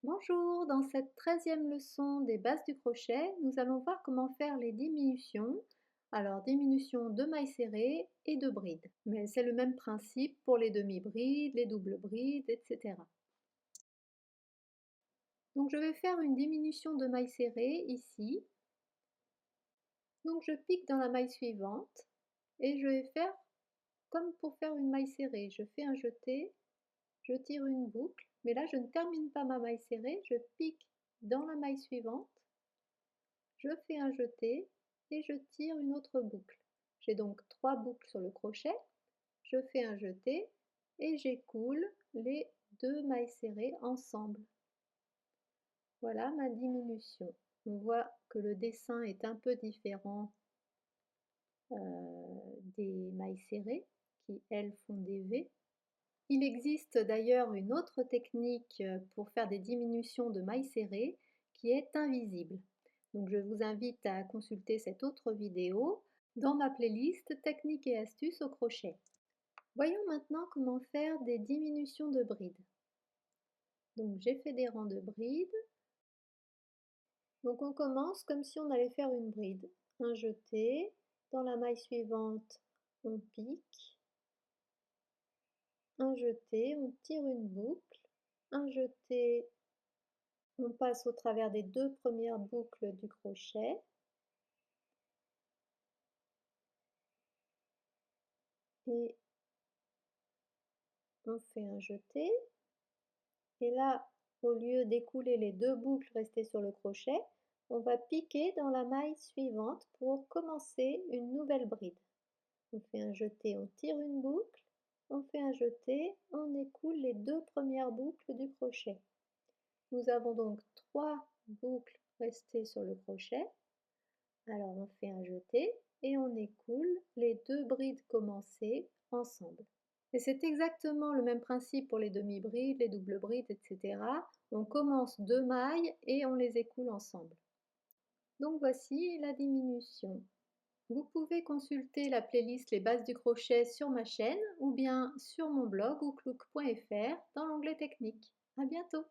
Bonjour, dans cette 13e leçon des bases du crochet, nous allons voir comment faire les diminutions. Alors, diminution de mailles serrées et de brides. Mais c'est le même principe pour les demi-brides, les doubles brides, etc. Donc, je vais faire une diminution de mailles serrées ici. Donc, je pique dans la maille suivante et je vais faire comme pour faire une maille serrée. Je fais un jeté, je tire une boucle, mais là, je ne termine pas ma maille serrée, je pique dans la maille suivante. Je fais un jeté et je tire une autre boucle. J'ai donc 3 boucles sur le crochet, je fais un jeté et j'écoule les 2 mailles serrées ensemble. Voilà ma diminution. On voit que le dessin est un peu différent des mailles serrées qui, elles, font des V. Il existe d'ailleurs une autre technique pour faire des diminutions de mailles serrées qui est invisible. Donc je vous invite à consulter cette autre vidéo dans ma playlist Techniques et astuces au crochet. Voyons maintenant comment faire des diminutions de brides. Donc j'ai fait des rangs de brides. Donc on commence comme si on allait faire une bride. Un jeté, dans la maille suivante on pique, un jeté, on tire une boucle, un jeté, on passe au travers des 2 premières boucles du crochet et on fait un jeté. Et là, au lieu d'écouler les 2 boucles restées sur le crochet, on va piquer dans la maille suivante pour commencer une nouvelle bride. On fait un jeté, on tire une boucle, on fait un jeté, on écoule les 2 premières boucles du crochet. Nous avons donc 3 boucles restées sur le crochet. Alors on fait un jeté et on écoule les 2 brides commencées ensemble. Et c'est exactement le même principe pour les demi-brides, les doubles brides, etc. On commence 2 mailles et on les écoule ensemble. Donc voici la diminution. Vous pouvez consulter la playlist Les bases du crochet sur ma chaîne ou bien sur mon blog ouklouk.fr dans l'onglet technique. À bientôt!